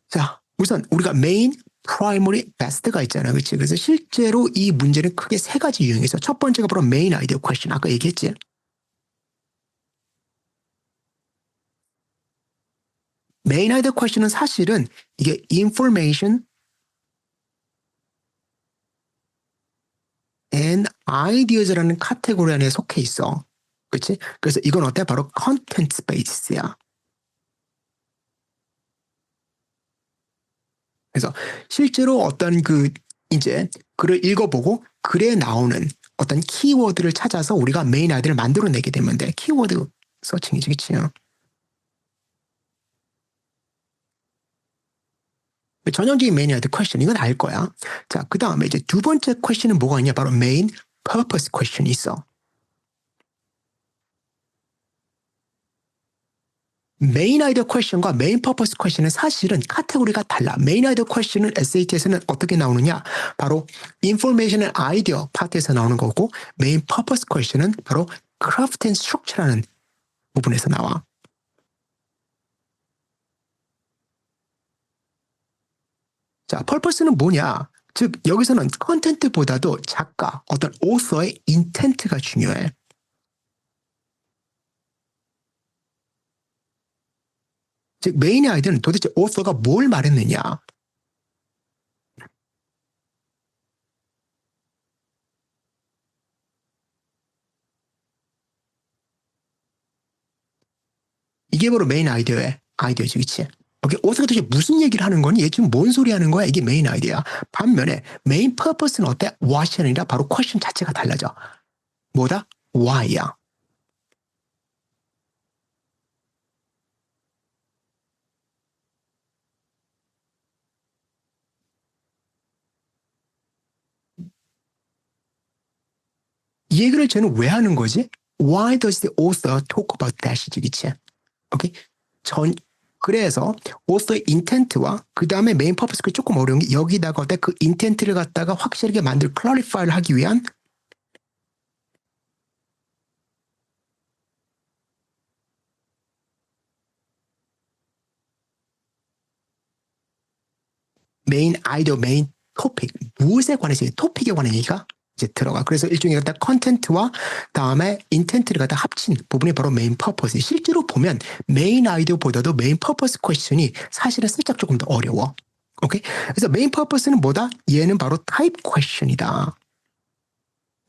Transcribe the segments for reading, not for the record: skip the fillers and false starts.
자, 우선 우리가 메인, 프라이머리, 베스트가 있잖아. 그치? 그래서 실제로 이 문제는 크게 세 가지 유형이 있어. 첫 번째가 바로 메인 아이디어 퀘스천. 아까 얘기했지? 메인 아이디어 퀘스천은 사실은 이게 information and ideas라는 카테고리 안에 속해 있어. 그치? 그래서 이건 어때? 바로 content based야. 그래서 실제로 어떤 이제 글을 읽어보고 글에 나오는 어떤 키워드를 찾아서 우리가 메인 아이디어를 만들어내게 되면 돼. 키워드 서칭이지, 그치? 전형적인 메인 아이디어 퀘스천, 이건 알 거야. 자, 그 다음에 이제 두 번째 퀘스천은 뭐가 있냐? 바로 메인 퍼포스 퀘스천이 있어. 메인 아이디어 퀘스천과 메인 퍼포스 퀘스천은 사실은 카테고리가 달라. 메인 아이디어 퀘스천은 SAT에서는 어떻게 나오느냐? 바로 인포메이션 앤 아이디어 파트에서 나오는 거고, 메인 퍼포스 퀘스천은 바로 크래프트 앤 스트럭처라는 부분에서 나와. 자, 퍼포스는 뭐냐? 즉 여기서는 컨텐트보다도 작가, 어떤 오서의 인텐트가 중요해. 즉 메인의 아이디어는 도대체 오서가 뭘 말했느냐? 이게 바로 메인 아이디어지, 그치? 오케이, 오서가 도대체 무슨 얘기를 하는 거니? 얘 지금 뭔 소리 하는 거야? 이게 메인 아이디어야. 반면에 메인 퍼포스는 어때? what이 아니라 바로 퀘스천 자체가 달라져. 뭐다? why야. 이 얘기를 쟤는 왜 하는 거지? Why does the author talk about that이지, 그치? 오케이? 그래서 author의 intent와 그 다음에 메인 퍼포스가 조금 어려운 게 여기다가 그 intent를 갖다가 확실하게 clarify를 하기 위한 메인 아이디어, 메인 토픽, 무엇에 관해서 토픽에 관한 얘기가 이제 들어가. 그래서 일종의 갖다 컨텐트와 다음에 인텐트를 갖다 합친 부분이 바로 메인 퍼포스. 실제로 보면 메인 아이디어보다도 메인 퍼포스 퀘스천이 사실은 살짝 조금 더 어려워. 오케이? 그래서 메인 퍼포스는 뭐다? 얘는 바로 타입 퀘스천이다.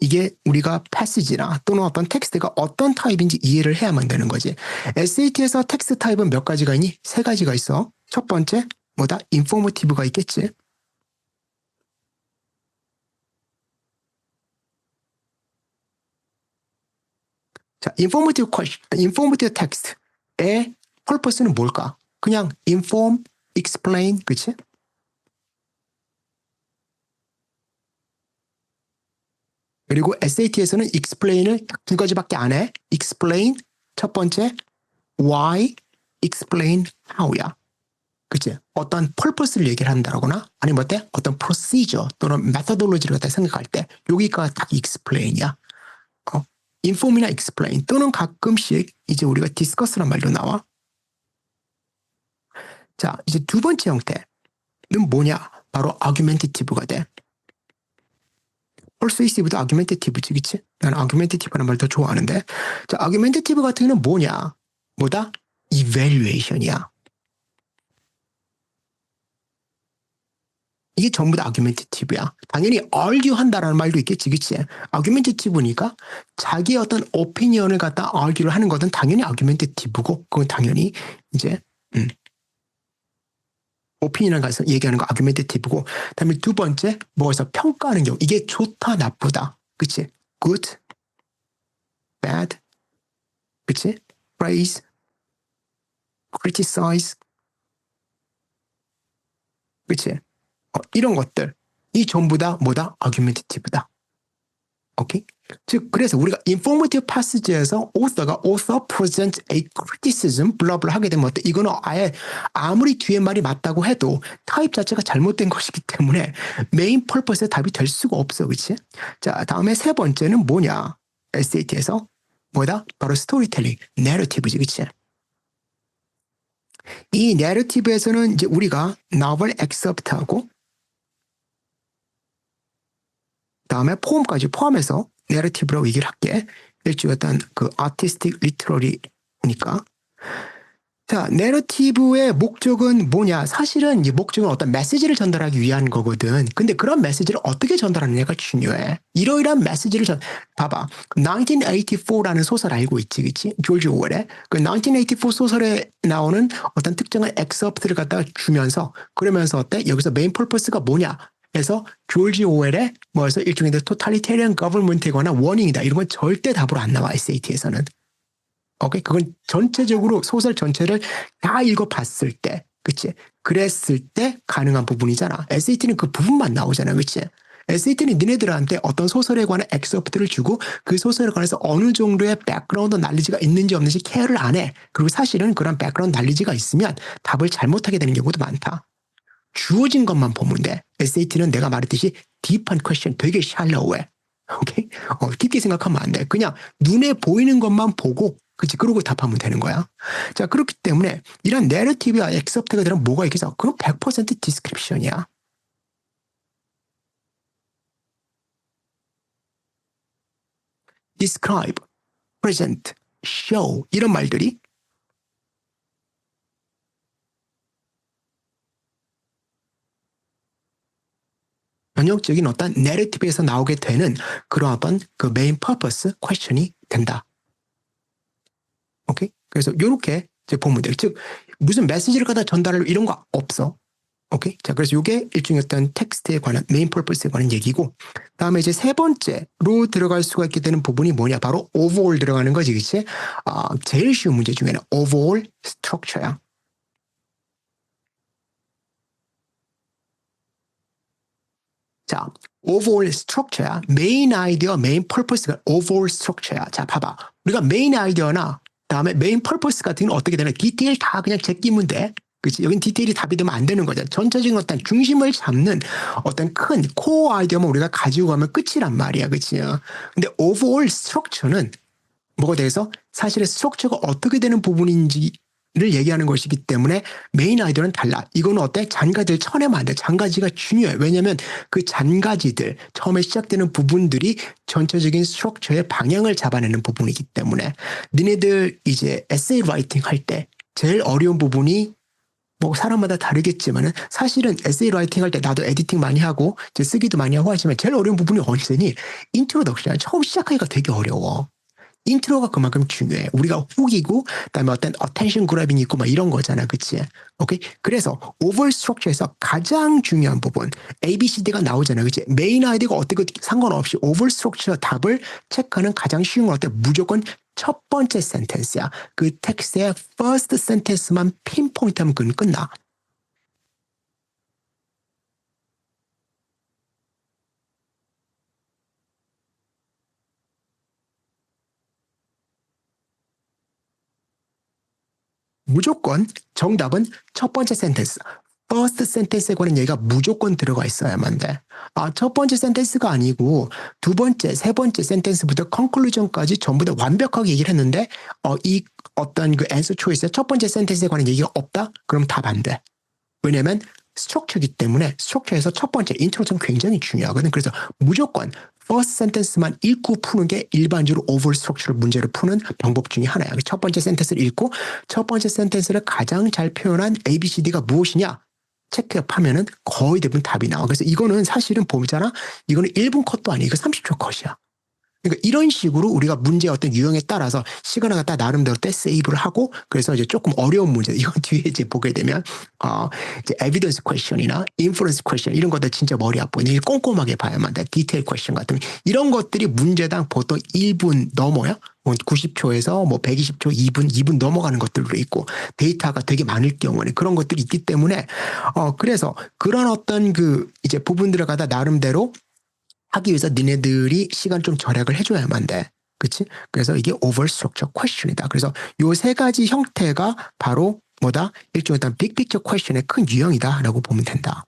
이게 우리가 패시지나 또는 어떤 텍스트가 어떤 타입인지 이해를 해야만 되는 거지. SAT에서 텍스트 타입은 몇 가지가 있니? 세 가지가 있어. 첫 번째 뭐다? 인포머티브가 있겠지. 자, 인포머티브 텍스트의 펄퍼스는 뭘까? 그냥 inform, explain, 그치? 그리고 SAT에서는 explain을 딱 두 가지밖에 안 해. explain, 첫 번째, why, explain how야. 그치? 어떤 펄퍼스를 얘기를 한다거나 아니면 어때? 어떤 procedure 또는 methodology를 갖다 생각할 때 여기가 딱 explain이야. inform이나 explain 또는 가끔씩 이제 우리가 discuss란 말도 나와. 자, 이제 두 번째 형태는 뭐냐? 바로 argumentative가 돼. persuasive도 argumentative지, 그치? 나는 argumentative라는 말 더 좋아하는데. 자, argumentative 같은 경우는 뭐냐? 뭐다? evaluation이야. 이게 전부 다 argumentative야. 당연히 argue 한다라는 말도 있겠지, 그치? argumentative니까 자기의 어떤 opinion을 갖다 argue를 하는 것은 당연히 argumentative고, 그건 당연히 이제, opinion을 가서 얘기하는 거 argumentative고, 그다음에 두 번째, 뭐에서 평가하는 경우, 이게 좋다, 나쁘다, 그치? good, bad, 그치? praise, criticize, 그치? 이런 것들, 이 전부 다 뭐다? argumentative다. 오케이? 즉 그래서 우리가 informative passage에서 author presents a criticism 블라블라 하게 되면 어때? 이거는 아예 아무리 뒤에 말이 맞다고 해도 타입 자체가 잘못된 것이기 때문에 메인 펄퍼스의 답이 될 수가 없어, 그렇지? 자, 다음에 세 번째는 뭐냐? SAT에서 뭐다? 바로 스토리텔링, 내러티브지, 그렇지? 이 내러티브에서는 이제 우리가 novel accept하고 다음에 포음까지 포함해서 내러티브라고 얘기를 할게. 일종의 어떤 그 artistic literary니까. 자, 내러티브의 목적은 뭐냐? 사실은 이 목적은 어떤 메시지를 전달하기 위한 거거든. 근데 그런 메시지를 어떻게 전달하느냐가 중요해. 이러이러한 메시지를 봐봐. 1984라는 소설 알고 있지, 그치? 조지 오웰의. 그 1984 소설에 나오는 어떤 특정한 엑서프트를 갖다가 주면서 그러면서 어때? 여기서 메인 퍼포스가 뭐냐? 해서 조지 오웰의 뭐해서 일종의 토탈리테리언 거버먼트에 관한 워닝이다. 이런 건 절대 답으로 안 나와, SAT에서는. 오케이? 그건 전체적으로 소설 전체를 다 읽어봤을 때, 그치? 그랬을 때 가능한 부분이잖아. SAT는 그 부분만 나오잖아, 그치? SAT는 니네들한테 어떤 소설에 관한 엑서프트를 주고 그 소설에 관해서 어느 정도의 백그라운드 날리지가 있는지 없는지 케어를 안 해. 그리고 사실은 그런 백그라운드 날리지가 있으면 답을 잘못하게 되는 경우도 많다. 주어진 것만 보면 돼. SAT는 내가 말했듯이 딥한 퀘스천 되게 샬로우해. 오케이? 깊게 생각하면 안 돼. 그냥 눈에 보이는 것만 보고 그치? 그러고 답하면 되는 거야. 자, 그렇기 때문에 이런 내러티브와 엑서프트가 되면 뭐가 있겠어? 그럼 100% 디스크립션이야. describe, present, show 이런 말들이 전형적인 어떤 내러티브에서 나오게 되는 그런 어떤 그 메인 퍼포스 퀘스천이 된다. 오케이? 그래서 이렇게 이제 보면 돼요. 즉 무슨 메시지를 갖다 전달하려 이런 거 없어. 오케이? 자, 그래서 이게 일종의 어떤 텍스트에 관한 메인 퍼포스에 관한 얘기고, 다음에 이제 세 번째로 들어갈 수가 있게 되는 부분이 뭐냐? 바로 overall 들어가는 거지, 그치? 제일 쉬운 문제 중에는 overall structure야. 자, overall structure야. 메인 아이디어, 메인 퍼포스가 overall structure야. 자, 봐봐. 우리가 메인 아이디어나 다음에 메인 퍼포스 같은 건 어떻게 되나? 디테일 다 그냥 제끼면 돼. 그치? 여긴 디테일이 답이 되면 안 되는 거죠. 전체적인 어떤 중심을 잡는 어떤 큰 코어 아이디어만 우리가 가지고 가면 끝이란 말이야. 그치? 근데 overall structure는 뭐가 돼서 사실은 스트럭처가 어떻게 되는 부분인지를 얘기하는 것이기 때문에 메인 아이디어는 달라. 이거는 어때? 잔가지를 쳐내면 안 돼. 잔가지가 중요해. 왜냐하면 그 잔가지들 처음에 시작되는 부분들이 전체적인 스트럭처의 방향을 잡아내는 부분이기 때문에 니네들 이제 에세이 라이팅 할 때 제일 어려운 부분이 뭐 사람마다 다르겠지만은 사실은 에세이 라이팅 할 때 나도 에디팅 많이 하고 이제 쓰기도 많이 하고 하지만 제일 어려운 부분이 언제니? 인트로덕션. 처음 시작하기가 되게 어려워. 인트로가 그만큼 중요해. 우리가 훅이고 그다음에 어떤 어텐션 그래빙이 있고 막 이런 거잖아. 그치? 오케이? 그래서 오버 스트럭처에서 가장 중요한 부분 ABCD가 나오잖아. 그치? 메인 아이디어가 어떻게 상관없이 오버 스트럭처 답을 체크하는 가장 쉬운 건 어때? 무조건 첫 번째 센텐스야. 그 텍스트의 first sentence만 핀포인트하면 그건 끝나. 무조건 정답은 첫 번째 센텐스. first sentence에 관한 얘기가 무조건 들어가 있어야만 돼. 첫 번째 센텐스가 아니고 두 번째, 세 번째 센텐스부터 conclusion까지 전부 다 완벽하게 얘기를 했는데 이 어떤 그 answer choice의 첫 번째 센텐스에 관한 얘기가 없다? 그럼 답 안 돼. 왜냐면 스트럭처이기 때문에 스트럭처에서 첫 번째 인트로는 굉장히 중요하거든. 그래서 무조건 first sentence만 읽고 푸는 게 일반적으로 overall structure 문제를 푸는 방법 중에 하나야. 첫 번째 센텐스를 읽고 첫 번째 센텐스를 가장 잘 표현한 ABCD가 무엇이냐 체크하면은 거의 대부분 답이 나와. 그래서 이거는 사실은 보잖아. 이거는 1분 컷도 아니고 30초 컷이야. 그러니까 이런 식으로 우리가 문제의 어떤 유형에 따라서 시간을 갖다 나름대로 때 세이브를 하고 그래서 이제 조금 어려운 문제 이건 뒤에 이제 보게 되면 이제 에비던스 퀘션이나 인퍼런스 퀘션 이런 것들 진짜 머리 아프고 이게 꼼꼼하게 봐야만 돼. 디테일 퀘션 같은 이런 것들이 문제당 보통 1분 넘어요. 90초에서 뭐 120초, 2분 넘어가는 것들도 있고 데이터가 되게 많을 경우는 그런 것들이 있기 때문에 그래서 그런 어떤 그 이제 부분들을 갖다 나름대로 하기 위해서 니네들이 시간 좀 절약을 해줘야만 돼. 그치? 그래서 이게 over structure question이다. 그래서 요 세 가지 형태가 바로 뭐다? 일종의 어떤 빅 픽처 퀘션의 큰 유형이다라고 보면 된다.